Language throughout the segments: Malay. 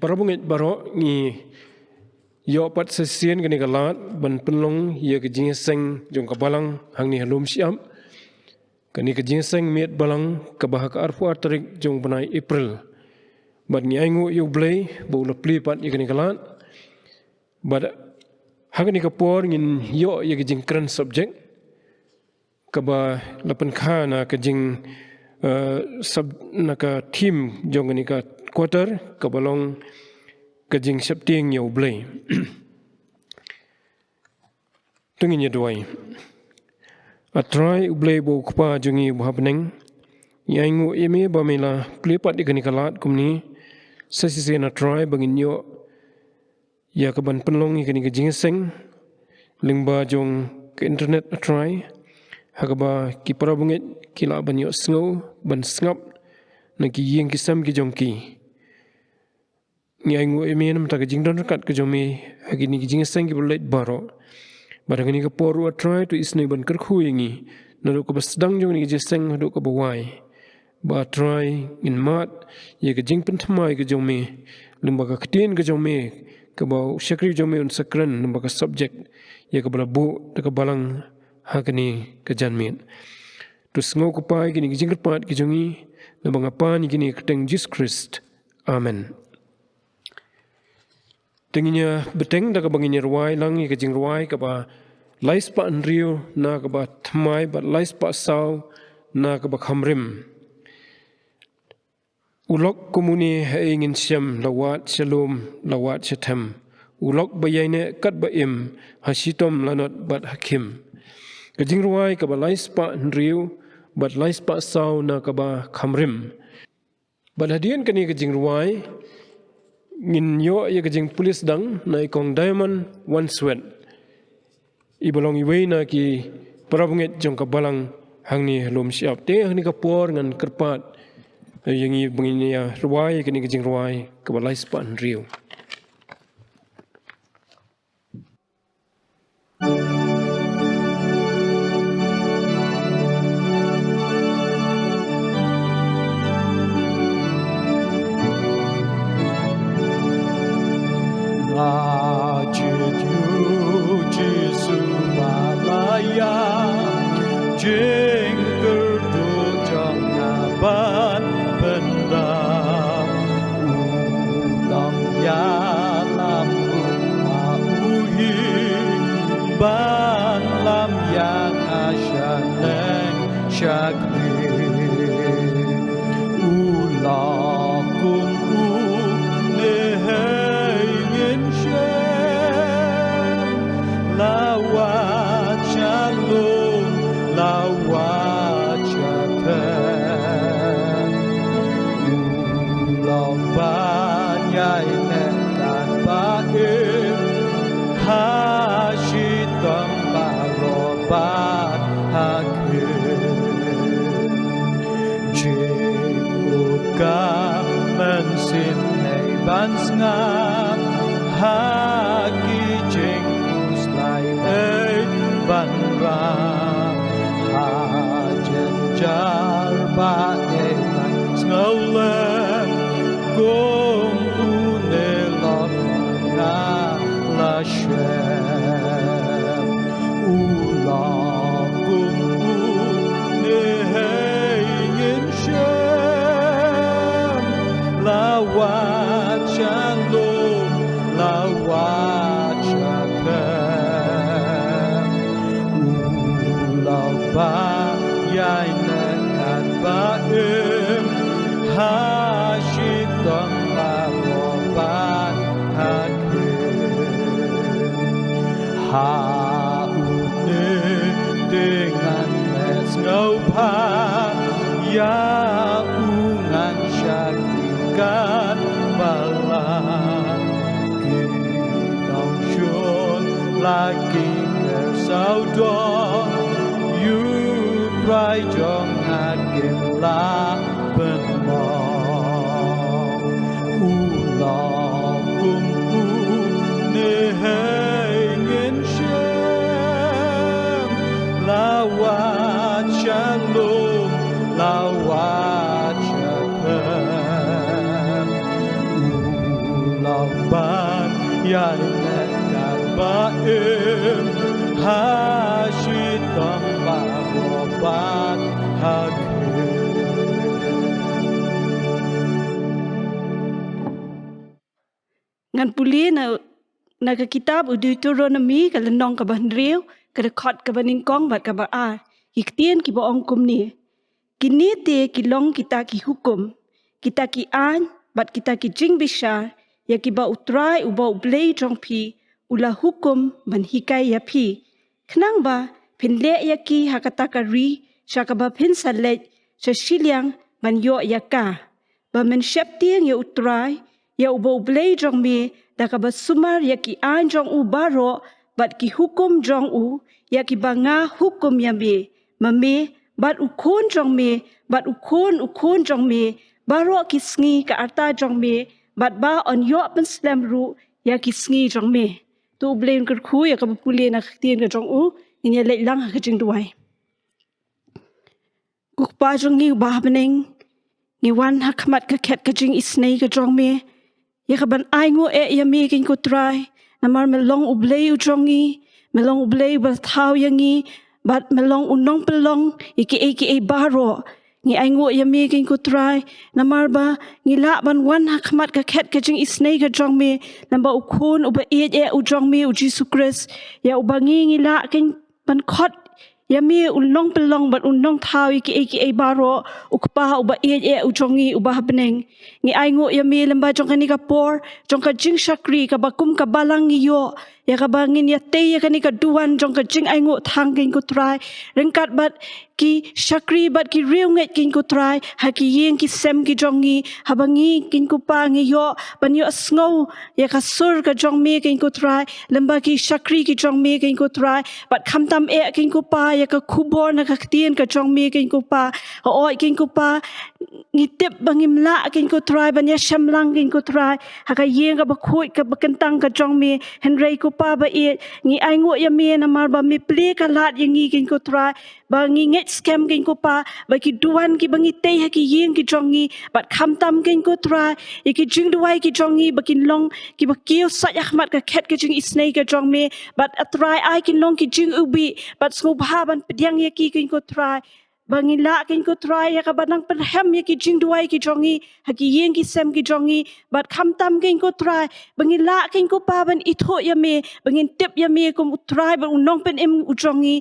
parabungit baroh ni yo pat sesien kini kalat ban penlong ye ke Jingiaseng jong ke Balang hang ni Lumshyiap kini ke Jingiaseng Miet Balang ke bahak arfu tarik jong benai April bat ni aingu yo blay bo lepli pat ye kini kalat bat hang ni kapor ngin yo ye ke jingkran subject ke ba lapan kha na ke jing sub na ka team jong ni ka quarter ke balong ke jing septing yo blay tungin ye doai atrai blay bo kpa jungi bhabneng yaingu eme bamela plepat di kanikalat kumni sesise na try bangin yo ya ke ban penlong ikani ke Jingiaseng lingba jong ke internet atrai hagaba ki parabungit kila ban yo sngo ban sngap na ki yeng kisam ki jong ki yaingu eme nam ta ke jingdon kat ke jomi hagini ki Jingiaseng ki bolait baro barangani ke poru atrai tu isne ban kerkhu yengi nado ke basdang jong ni Jingiaseng hado ke bawai ba try in mat ye ke jingpynthymmai ke jome lembaga ketin ke jome ke bau syakri jome un sakran lembaga subject ye ke balabu ke balang hakani ke janmet tu sngo ke pai kini ke jingpat ke jongi lembaga pan kini keteng Jesus Christ amen tenginya beteng da ke banginya ruai lang ye ke jing ruai ke ba lais pa anriu na ke ba thmai ba lais pa sau na ke ba khamrim ulok komuni ingin Mynsiem lawat shalom lawat shatam ulok bayaine kat baim hasitom lanot bat hakim kajing ruai ka balais pa nriu bat lais pa sau na ka ba khamrim baladian kani kajing ruai ngin yo ye kajing pulis dang na ikong diamond one sweat ibalong iwei na ki parabungit jong ka Balang hang ni Lumshyiap te hang ni ka por ngan kerpat yang ini begini ruai kini kejing ruai kebalai sepan riu. Ban lam yang asyaleng syakri ulakum nehengin syem lawat shalom lawat syatem ulang banyai nekan baim hashitam baroh bat hakim jingpynthymmai Mynsiem ban sngap haki jing uslai ban ram hajen jar ba lang sngolen gom unelon na Hashem ulakum nehengin Mynsiem lawat shalom lawat shatem ulau bayai nekan baim hashitam baroh bat haune dengan sngewbha ya ungan syakikan balang kinong syun lagi kesaudon yu prai jong hakim la benmong ulang kumpu nehengin Mynsiem lawat shalom lawat shatem Lekat baim Hashitong baroh bat hakim. Ngan puli na ke kitab Deutoronomi kalenong ka bahnriu ka khot ka baningkong bat ka baar hiktian ki boong kumni kini te kilong kita ki hukum kita ki an bat kita ki jingbishar ya ki ba utrai uba ublei jongpi ula hukum ban hikai ya pi knang ba phinle ya ki hakata ka ri shaka ba phin salet shiliang ban yo ya ka ba Mynsiem tiang ya utrai ya uba ublei jong me da ka ba sumar ya ki an jong u baroh bat ki hukum jong u ya ki ba nga hukum ya me mame bat ukon jong me bat ukon jong me baroh ki sngi ka arta jong me bat ba on yo pen slam ru ya ki sngi jong me tu blain ker khu ya ka pule na tien ka jong u ni ya le lang ha jing duai kuk pa jong ni ba beneng ni wan ha khmat ka khet ka jing isnei ka jong me ya ka ban ai ngo e ya me kin ko try namar melong ublei u jongi melong ublei ba thau yangi bat melong unong pelong iki baroh ngi ai ngo ya me kin ko try namar ba ngi la ban wan ha khmat ka khet ka jing isnei ka jong me namba ukhon uba e u jong me u Jesus Christ ya ubangi ngi la kin ban khot ya me unong pelong bat unong thau iki baroh ukpa uba e u jongi uba beneng ngi ai ngo ya me lamba jong kani ka por jong ka jing shakri ka bakum ka balang yo ya ka bangin ya te ya kani ka duan jong ka jing ai ngo thang kin ko try rengkat bat ki shakri bat ki riu nget kin ko try ha ki yeng ki sem ki jongi habangi kin ko pa ngi yo ban yo sngo ya ka sur ka jong me kin ko try lamba ki shakri ki jong me kin ko try bat kham tam e kin ko pa ya ka khubor na ka tien ka jong me kin ko pa oi kin ko pa ngi tip bangim la kin ko try ban ya shamlang kin ko try ha ka yeng ka ba khoi ka ba kentang ka jong me henrei ko pa ba e ngi ai ngo ya me na mar ba me ple ka lat yangi kin ko try ba ngi nget scam kin ko pa ba ki duan ki bangi te ha ki yeng ki jongi bat kham tam kin ko try e ki jing duai ki jongi ba kin long ki ba kiu sa yahmat ka khet ka jing isnei ka jong me bat atrai ai kin long ki jing ubi bat sngewbha ban pedyang ya ki kin ko try bangi la kin ko try ya ka banang perhem ya ki jing duai ki jongi ha ki yeng ki sem ki jongi bat kham tam kin ko try bangi la kin ko pa ban itho ya me bangin tip ya me ko try ba unong pen em u jongi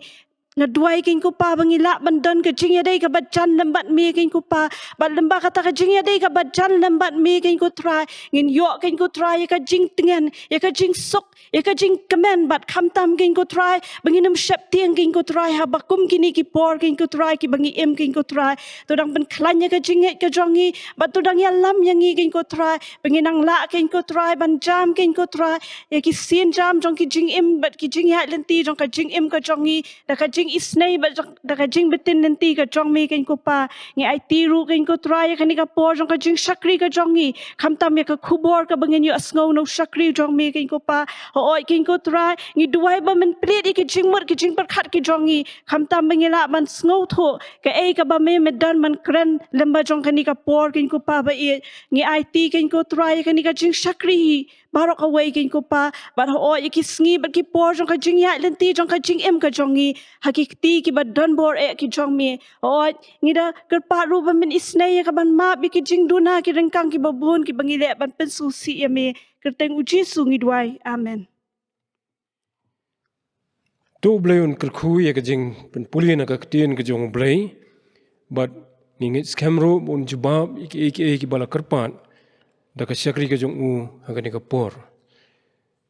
na duai kin ko pa bangi la ban don ka jing ya dei ka bat jan lambat me kin ko pa bat lamba kata ka jing ya dei ka bat jan lambat me kin ko try ngin yo kin ko try ya ka jing tengen ya ka jing sok ya ka jing kemen bat kham tam kin ko try bangi nam shep tiang kin ko try ha bakum kini ki por kin ko try ki bangi em kin ko try to dang ban khlan ya ka jing ka jongi bat to dang ya lam yangi kin ko try bangi nang la kin ko try ban jam kin ko try ya ki sin jam jong ki jing em bat ki jing ya lenti jong ka jing em ka jongi da ka jing isnei ba da ka jing betin lenti ka jong me kin ko pa ngi ai ti ru kin ko try ya kani ka por jong ka jing shakri ka jongi kham tam ya ka khubor ka bangin yo asngau no shakri jong me kin ko pa oi kin ko try ngi duai ba men plet ki jing mur ki jing par khat ki jongi kham tam bangila man sngo tho ka ei ka ba me medan man kren lamba jong kani ka por kin ko pa ba e ngi ai ti kin ko try kani ka jing shakri baroh ka wei kin ko pa ba oi ki sngi ba ki por jong ka jing ya lenti jong ka jing em ka jongi hakikti ki ba don bor e ki jong me oi ngida ker pa ru ba men isnei ka ban ma bi ki jing duna ki rengkang ki ba bun ki bangile ban pen su si ya me kerteng uji su ngi duai amen tu blayon ker khu ya ka jing pen puli na ka tien ka jong blai but ningit skamro un jubab iki bala kerpan da ka syakri ka jong u ha ka ni ka por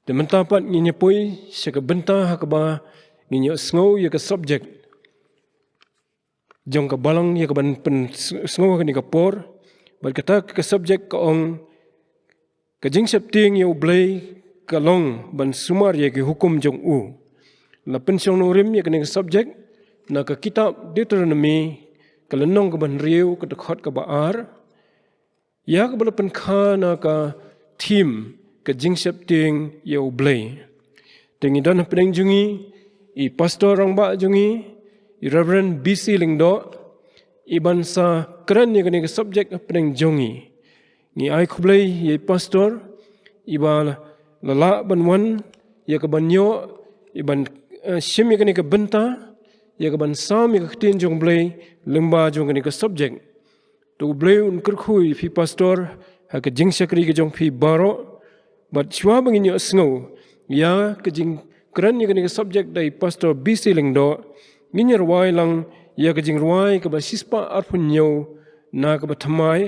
de mentapat nginya poi syaka benta ha ka ba nginya sngo ya ka subject jong ka balang ya ka ban pen sngo ka ni ka por but kata ka subject ka ong ka jing septing ya blai ka long ban sumar ya ki hukum jong u na pensiong norim ya ka ni ka subject na ka kitab Deutoronomi ka lenong ka ban riu ka khot ka baar ya ka bala pen kha na ka theme ka jing septing ya blai tengi dan pedeng jungi i pastor rang ba jungi i reverend BC lingdo i bansa kran ya ka ni ka subject pedeng jongi ni ai khublai ye pastor i bal lala ban wan ya ka ban yo iban shim ya kani ka benta ya ka ban sam ya ka tin jong blay lemba jong kani ka subject to blay un kerkhui fi pastor ha ka jing sakri ka jong fi baroh but chwa bangin yo sngo ya ka jing kran ya kani ka subject dai pastor bisiling do nginyer wai lang ya ka jing ruai ka ba sispa arpun yo na ka ba thamai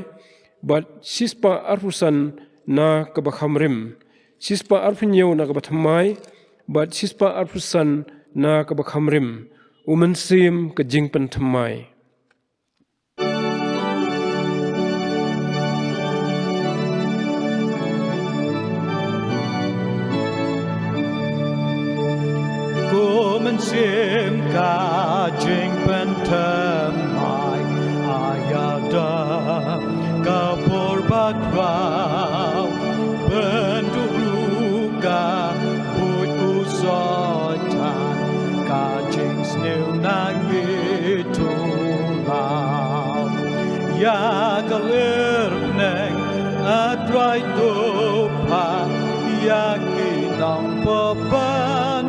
but sispa arpusan na ka ba khamrim sispa arpun yo na ka ba thamai but sispa arpusan na ka ba khamrim Mynsiem ka jingpynthymmai Mynsiem ka jingpynthymmai ayada kapur bakrau benduruka but usotan ka jing snew nangitulau ya kalirneng adrai tupa ya kinang papan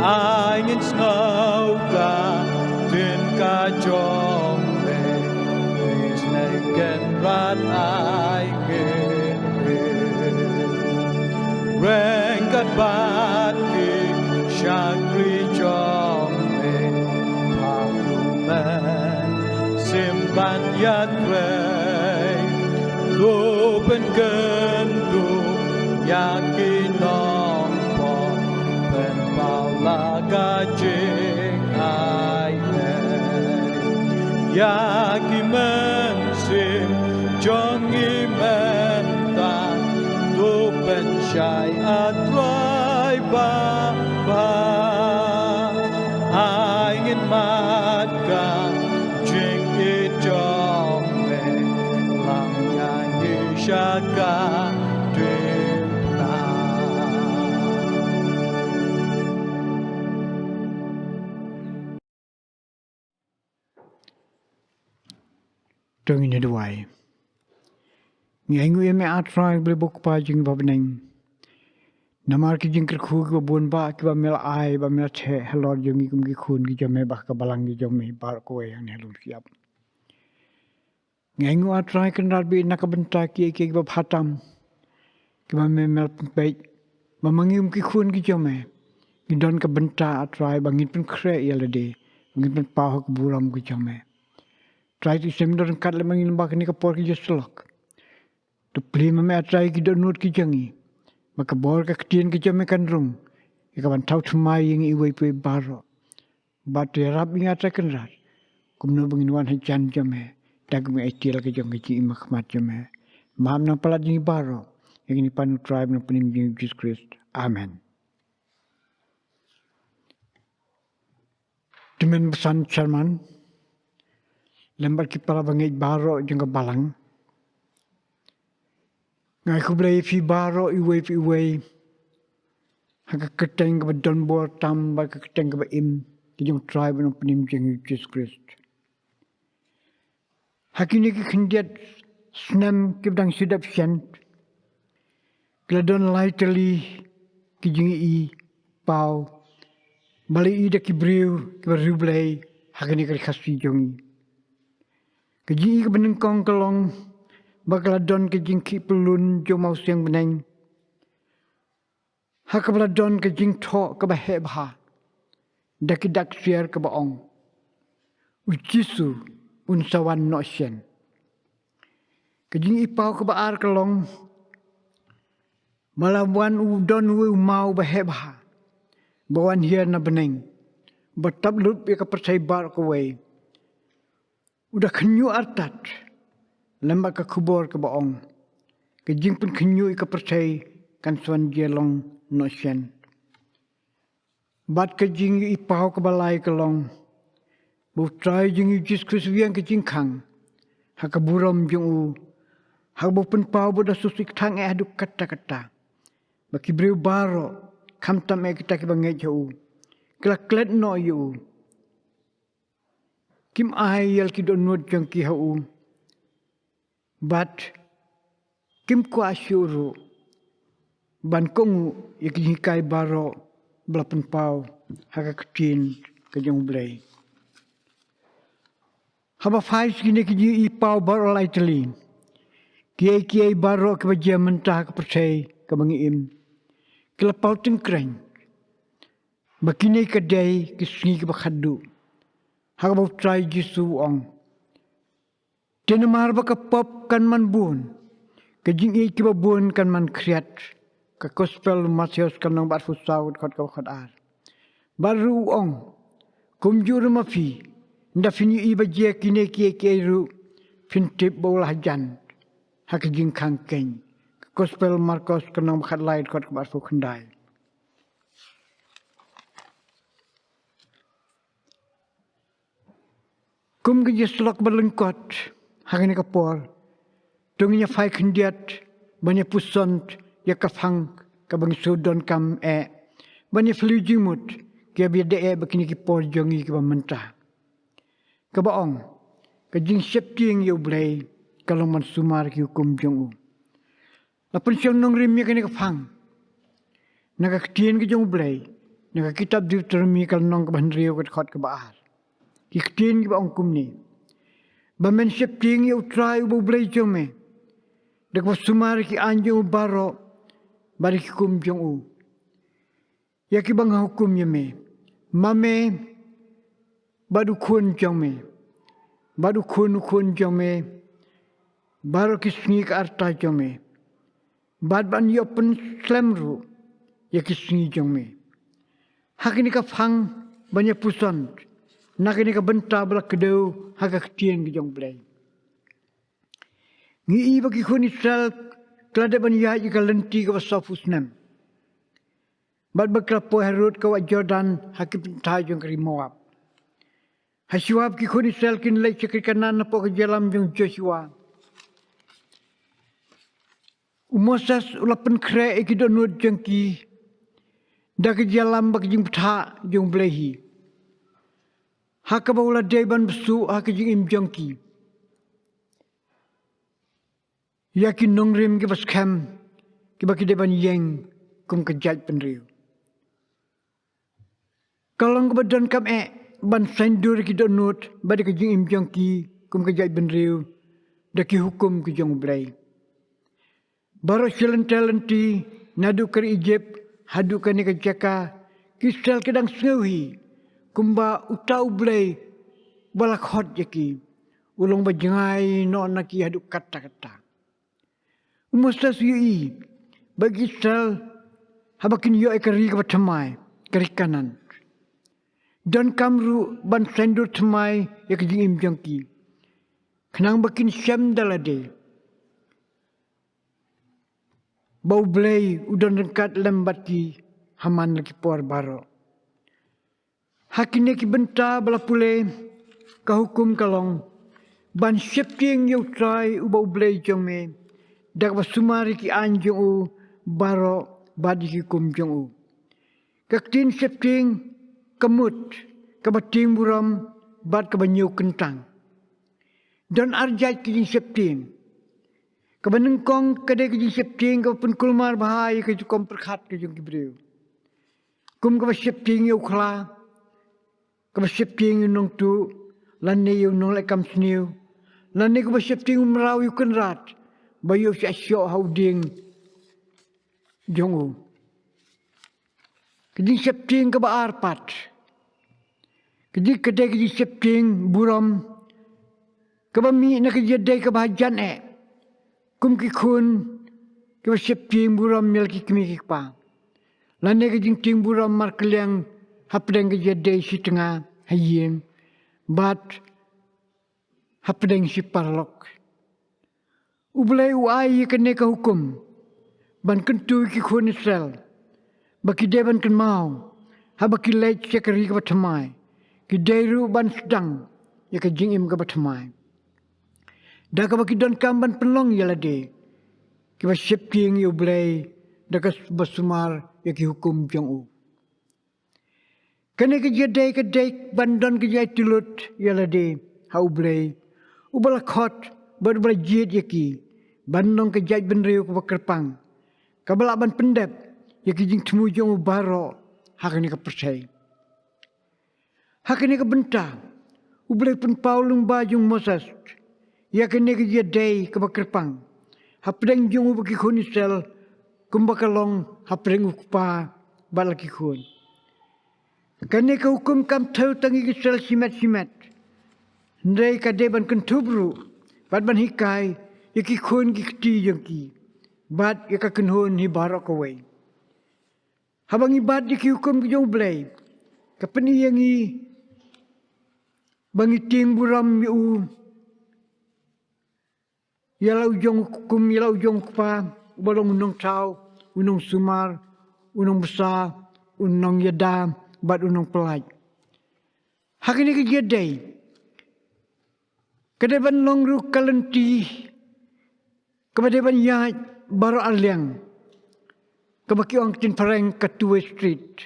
ai ngin snow ka tin ka jong me is naked rat ai ngin reng kat bat ki shagri jong me pa man simban yat rei lo ben kendu yakinong po ben laga jing ai yaki Mynsiem jong imenta tu ben shai atrai ba ai ngin mat ka jing I jong me lang yang ni shaka Trong ini duai. Ngai ngui me atrai beli buk pa jingbhabriew. Namar ki jingker khu ki bun ba ki ba mel ai ba mel che helor jongi kum ki khun ki jome bah ka balang ki jome bar ko yang ne lumshyiap. Ngai ngui atrai kan rar bi nak benta ki ki ba phatam. Ki ba mel pe ba mangium ki khun ki jome. Ki don ka benta atrai ba ngin pen kre yelade. Ngin pen pa hok buram ki jome. Try to send them cut lemang in bak ni kapor ki just lock. To play me try ki don not ki jangi. Maka bor ka ktien ki jame kan rung. Ika ban tau tmai yang iwe pe baroh. But ya rap inga ta kan rat. Kum no bangin wan ha jan jame. Tag me itil ki jangi ji imakmat jame. Maham na palat jingi baroh. Yang ini panu tribe na penim jingi Jesus Christ. Amen. Temen pesan Sharman. Lembar kipara bangai baroh jengka balang. Ngai kublai fi baroh iwe. Haka keteng ke don bor tambah ke keteng ke im. Kijong tribe no penim jeng Jesus Christ. Hakini ki khendiat snam kibdang sidap sient. Kladon lightly kijingi I pau. Bali I da kibrew kibarublay hakini ke khasi jongi. Kejing ke benengkong kelong bakladon kejing ki pelun jo mau siang beneng hakabladon kejing tho ke bahebha dakidak siar ke baong ujisu unsawan no sien kejing ipau ke baar kelong malawan udon we mau bahebha bawan hiar na beneng batap lut be ke percaya bar ke we udah kenyu artat lembak ke kubur ke baong kejing pun kenyu ke percaya kan suan jelong no sien bat kejing ipau ke balai kelong bu trai jing Jesus Christ wiang kejing kang hakaburam jung u habu pun pau boda susik thang aduk kata baki brew baro kam tam kita ke bangai jau klaklet no yu kim ai yel ki don not jang ki hau but kim kwa syuru ban kongu ikai baroh belapan pau haka ketin ke jong blay. Haba faiz kini kiji ipau baroh lai telin. Kiai baroh ke bajia mentah ke persai ke bangiim. Kelepau tengkreng. Bakini kedai ke sengi ke bakhadu. Haka bau trai jisu ong. Tena mahar baka pop kan man bun. Kejing ke babun kan man kriat. Ke gospel Matius kan nang bat fusau khot ar. Baru ong. Kumjur mafi. Nda fini ibajia kini kiai ru. Fintip baulah jan. Haka jing kangkeng. Gospel Markus kan nang bakat lain khot bat fukandai. Kum kerja selok berlengkot. Hari ni kapor. Tungnya fai kendiat. Banyak pusont. Ya kafang. Kabang sudon kam banyak flu jimut. Kia biar begini kipor jongi kiba mentah. Kabaong. Kajing septing yu blay. Kalau man sumar ki hukum jongu. Lapun siang nong rimnya kini kafang. Naga ketien ke jong blay. Naga kitab Deutoronomi kalau nong kebahendriu ke khot kebaar. Ketien kiba ongkum ni. Bamen septing yu try ubu blay jong me. Dak sumar ki anjung baroh. Bari hukum jongu. Ya ki bang hukum ya me. Mame badu kun jong me. Badu kun jong me. Baru kisni ke arta jong me. Bad ban yo pen slemru. Ya kisni jong me. Hak ini ka fang banyak puson. Nak ini ka benta belak kedau. Hak ketien ke jong blay. Ngi bagi kun Israel. Kelada ban ya jika lenti ke wasafus nem. Bad berkelapu Herod ke wak Jordan hakim pentai jong keri Moab. Hasiwab ki kun Israel kin lek cekir kanan apa ke jalam jong Joshua. Umosas ulapan kre iki donut jong ki. Da ke jalam bak jing peta jong blehi. Haka baula deban besu haka jing im jong ki. Yakin nongrim ke bas kem. Ke baki deban yeng kum kejat penriu. Kalau ke badan kam ban sendur ki donut badi ke jing im jong ki kum kejat penriu. Daki hukum ke jong blay. Baru talenti nadu ke Egypt hadu ke ni ke jaka kistel kedang sngewhi kumba utau blay balak khot jaki ulung bajengai no naki hadu kata-kata. Umustas yui bagi Israel habakin yo ekari ke batamai keri kanan. Dan kamru ban sendur temai ya ke jing im jongki. Kenang bakin syam dalade. Bau blay udan rengkat lembat ki haman lagi por baroh. Hakine ki benta bala pule ka hukum kalong ban septing yo try ubau blay jong me. Dak basumari ki anjung u baroh badi ki kum jong u. Kaktin septing kemut kebating buram bad kebanyu kentang. Dan arjat ki jing septing. Kebanengkong kedai ke septing ke pun kulmar bahai ke jukom perkhat ke jong kibriu. Kum ke septing yo khla. Ke septing yo nong tu lanne yo nong lekam sniu. Lanne ke septing umrau yo kenrat. Bayu syok hauding jong u. Ke septing ke baar pat. Ke kedai ke septing buram. Ke bami nak ke jedai ke bahajan Kum ki kun ke septing buram mel ki kimi ki pa. Lane ke jing buram mar keleng hapdeng ke jedai si tengah hayeng. Bat hapdeng si parlok. Ublay uai kene ka hukum. Ban kentu ki kun Israel. Baki deban ken mau. Habaki lech sekeri ke batamai. Ki deru ban sedang. Ya ke jingim ke batamai. Dah ka baki don kamban penlong ya lade. Ki ba septing yu blay. Dah ka basumar ya ki hukum jong u. Kene ke jedai ke dek bandon ke jai tulut ya lade. Ha ublay. Ubala khot bad bala jid ya ki. Bandong ke jaj benriu ke bakerpang. Kabala ban pendep. Ya ke jing temu jong baroh. Hak ni ke percaya. Hak ni ke bentah. Ublay pun Paulung bajung Moses. Ya ke ni ke jadai ke bakerpang. Hapdeng jong bagi kunisel. Kumbakalong hapdeng ukpa balaki kun. Kani ke hukum kam tau tangi ke sel simet. Ndai kade ban kentubru. Bat ban hikai. Yaki kun ki keti jengki. Bat yaka kenhun hi barok away. Habang ibat di hukum ke jong blay. Kapeni yang i bangi ting buram yu. Yalau jong hukum yalau jong kupa. Balong unong tau, unong sumar, unong besar, unong yada, bat unong pelaj. Hak ini ke jadai. Kedepan long ru kalenti. Kedepan yaj baroh aliang. Kebaki orang tin pareng ke Two Street.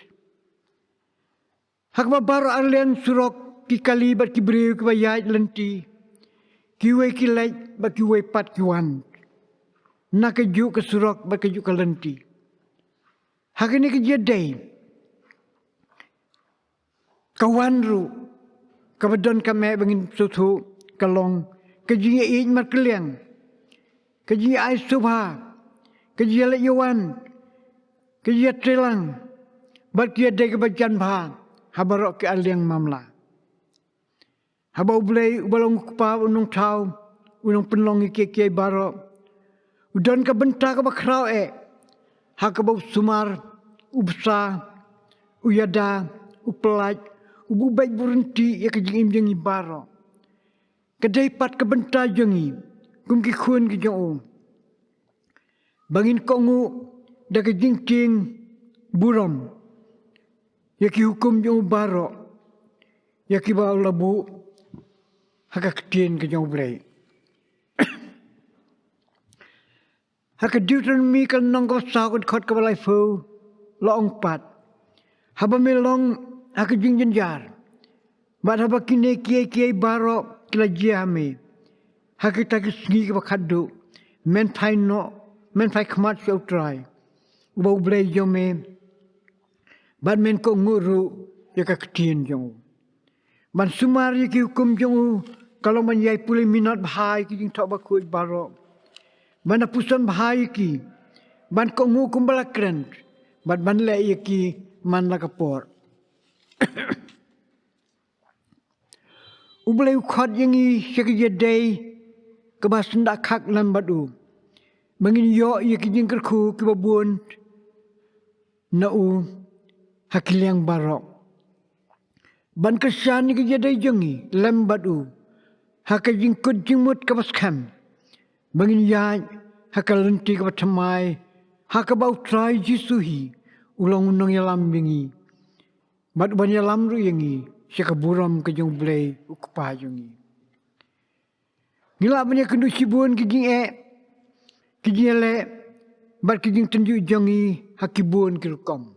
Hak baroh aliang surok ki kali bat ki beriu ke yaj lenti. Kiwe ki lej bat kiwe pat kiwan. Nak keju ke surok bat keju ke lenti. Hak ini ke jadai. Kawan ru. Kabadon kami bangin sutu kalong. Keji ij mat keliang. Keji ai subha. Keji lek yawan. Keji trelang. Bat kia dai ke bajan bha. Habarok ke aliang mamla. Habau blay ubalong kupa unong tau. Unong penlong iki barok. Udon ke bentar ke bakrau hak ke bau sumar, ubsa, uyada, upelaj, ubu baik berhenti ya ke jingim jengi baroh. Kedai pat ke bentar jengi, kum ki kun ke jong. Bangin kongu da ke jingking buram. Ya ki hukum jong baroh. Ya ki bau labu hak ketien ke jong blay. Hak Deutoronomi kal nong ko sakot khot ka balai fu long pat. Haba melong hak jingjar. Bat haba kine kiai baroh kila jiame. Hak ta ki sngi ka khadu. Men phai no, men phai khmat so try. Ubau blay jome. Bat men ko nguru ya ka ktien jong. Man sumar ya ki hukum jong kalau man yai pulih minat bahai ki jing thok ba kuj baroh. Mana pusan bahaya ki. Ban ko ngukum balakren. Ban le ki man lakapor. Ublay khot yang i syakija day. Kebasan dak khak lam badu. Mangin yo ki jing kerku ki babun. Na u hakiliang barok. Ban kesan ki jadai jengi lam badu. Hakajing kut jingmut kabas kam. Bangin yaj, hakal lenti ke batamai, hakabau trai jisuhi, ulang unang yalam bingi. Bat ban yalam ru yangi, syakaburam ke jong blay ukpa jongi. Ngila banyak kendu sibun ke jing ke jing ele, bat ke jing tenju jongi, hakibun ke rukom.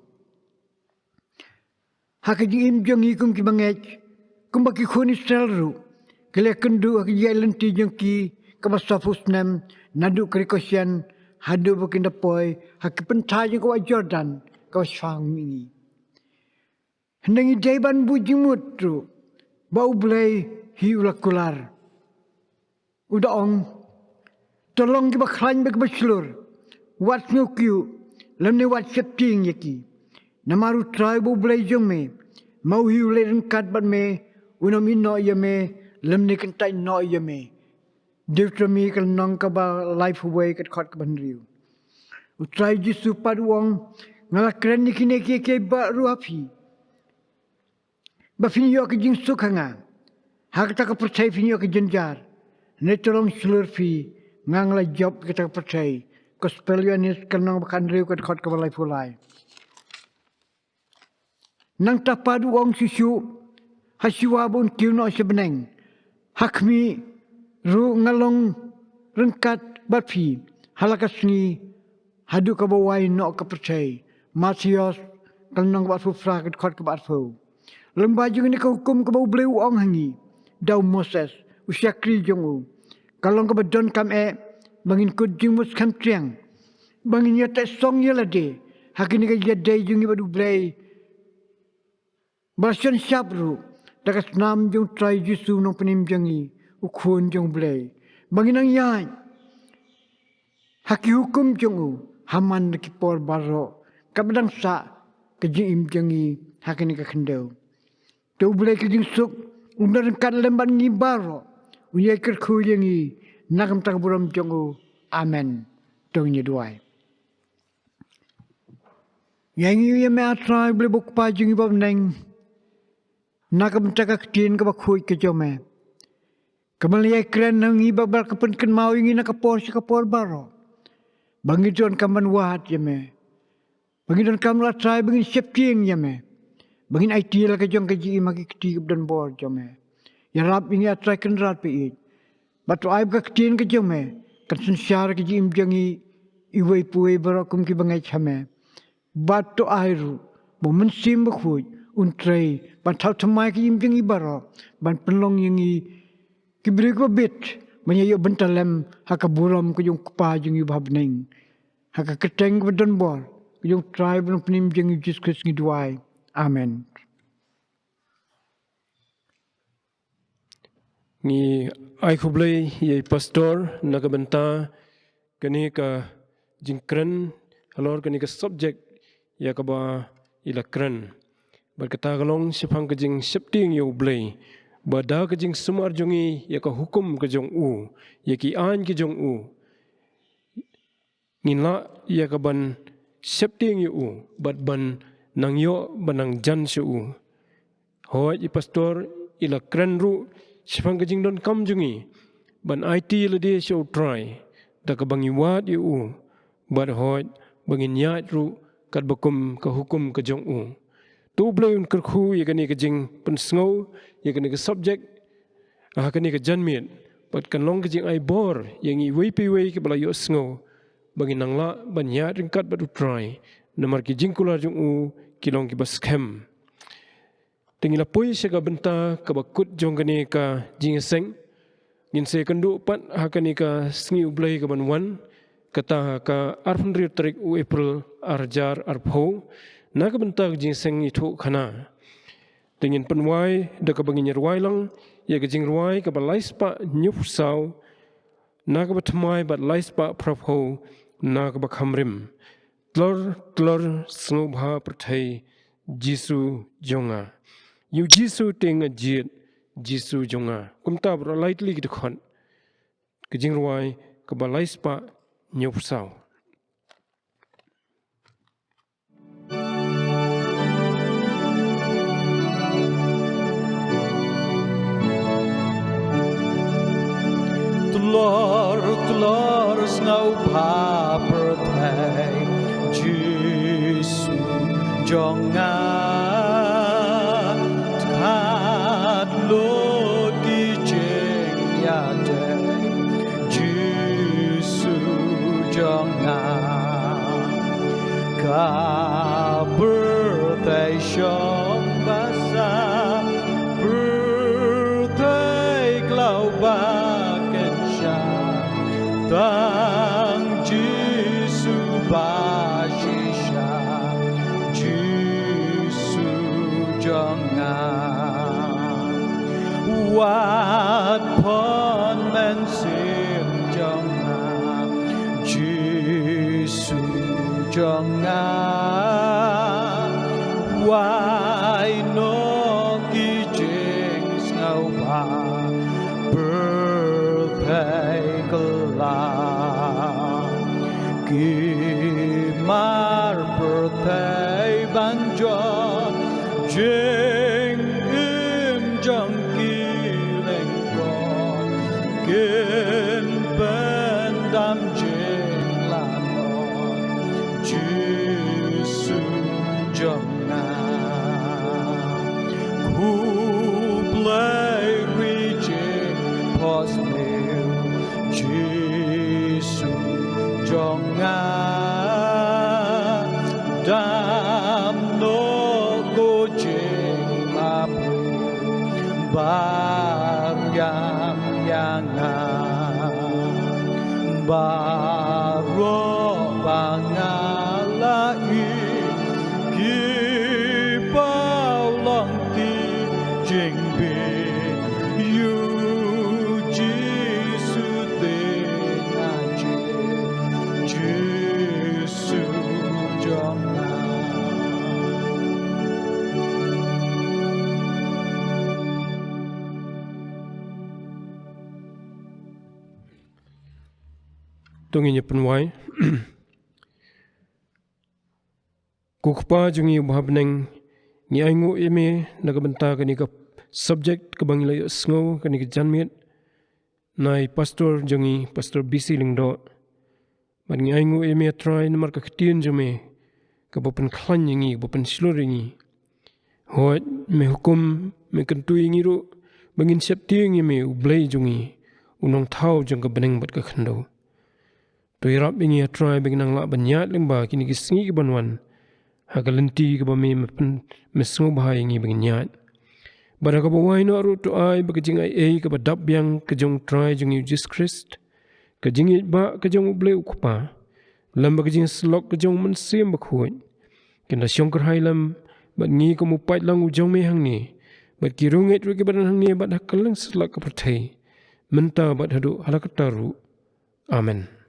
Hakajing im jongi kum ki bangej, kum baki khoni selru, kele kendu hakijai lenti jongki, kabasafus nem nadu kerikosian hadu bukin dapoi hak pentai ko Jordan ko swang mingi hendangi jaiban bujimut tu bau blay hiulakular udaong tolong ki baklan bek baslur wat ngukyu lemne wat septing yaki namaru trai bau blay jome mau hiule rengkat bat me unomi no yame lemne kentai no yame Deutoronomi kal nong ka ba life away kat khot ka banriu. Utrai jisu paduang ngalakren ni kine ke ba ruafi. Ba finyo ke jing sukhanga. Hak ta ka percaya finyo ke jenjar. Ne tolong slurfi ngangla job kita ka percaya. Gospelianis kal nong bakan riu kat khot ka ba life away. Nang ta paduang sisu hasiwa bun kiuno sebeneng. Hakmi ru ngalong rengkat bapi halakasni hadu ka bawai no ka percaya masios kanang ba sufra kat khot ka ba fu lembaju ni ka hukum ka bau bleu ong hangi dau Moses usyakri jongu kalong ka badon kam bangin ko jingmus kam triang bangin ya ta song ya lade hakini ka jadai jungi badu blai Balasyan syabru dakas nam jong trai jisu nong penim jangi ukhun jong blai bangin ang yai haki hukum jong u haman ki por baroh kabadang sa ke jing jangi hakini ka khendau tu blai ke jing suk undar kan lemban ni baroh unyai ker khu jangi nakam tak buram jong u amen tong ni duai yang yu ya me atrai blai bok pa jing bab neng nakam tak tin ka bakhui ke jome kamalai kren ngi babar kapen ken mau ingi nakapor si kapor baro bangi don kaman wahat yame bangi don kamla trai bangi septing yame bangin IT la ka jong ka ji magi kti dan bor jome ya rap ingi atrai ken rat pe batu aib ka tin ka jome kan sensyar ka ji im jangi iwei puei barakum ki bangai chame batu airu bo Mynsiem bakhui untrai ban tauthymmai ki im jangi baro ban penlong yangi ki beri ko bit menyayo bentalem haka buram ko jong kpa jangi babneng haka keteng ko don bor ko jong trai ban penim jangi Jesus Christ ngi duai amen Ni ai khublei ye pastor nakabenta kani ka jingkren alor kani ka subject ya ka ba ilakran berkata galong sipang ka jing septing yo blei bada ka jing sumar jongi ya ka hukum ka jong u ya ki an ki jong u nginla ya ka ban septing yo bat ban nang yo banang jan su hoi i pastor ilakran ru sipang ka jing don kam jongi ban IT la de show try da ka bangi wat yo bat hoi bangin yat ru kat bakum ka hukum ka jong u tu blai un kerkhu ya kani ka jing pen sngo ya kani ka subject kani ka janmiet bat kan long ka jing ai bor yang i wei pi wei ka bala yo sngo bagi nangla ban ya ringkat batu try namar ki jing kular jong u kilong ki bas kem tingila poi se ka benta ka bakut jong kani ka jingiaseng ngin se kandu pat hakani ka sngi blai ka ban wan kata ka arfundri tarik u April arjar arpho nak bentak jingiaseng itu khana dengan penwai da ka bangin ruai lang ya ka jing ruai ka balai spa nyup sau nak batmai bat lai spa propho nak ba khamrim tlor sngewbha prathai jisu jonga yu jisu ting ajit jisu jonga kumta bra lightly ki khon ka jing ruai ka balai spa nyup sau Tlor sngewbha prathai jisu jonga khot lo ki jing ya de jisu jonga ka birthday shong basa birthday glauba Tang Jisu Bashisha Jisu Jonga Wat Pon Mynsiem Jonga Jisu Jonga Wai no ki jing sngewbha birthday Kimar birthday banjo jing jong kileng god kin pendam jing lanon jisu jonga ku play reaching positive jisu jonga dam no go jingmbhabriew baryam yang Balang ti jingpynthymmai Jisu de na Jisu jong. Tungin penwai kukpa jungi bahabneng ni aingu eme nagabenta kani ka subject ka bangilayo sngo kani ka janmiet nai pastor jungi pastor BC lingdo man ni aingu eme try namar ka ktien jume ka bopen klan yingi bopen shloringi hot me hukum me kentui ngiru bangin siap tieng yeme ublay jungi unong tau jung ka beneng bat ka khando to irap ini try benang la banyat lemba kini ki singi ki banwan hagalenti ka bame mesngewbha ingi banyat bara ka bawai no ru to ai ba jing ai ka badap yang ka jong try jong Jesus Christ ka jing ba ka jong ble ukpa lamba ka jing slok ka jong Mynsiem ba khot kena syongkar hailam bat ngi ka mupai lang ujong me hang ni bat kirunget ru ki badan hang ni bat hakalang slak ka perthai menta bat hadu halakataru amen.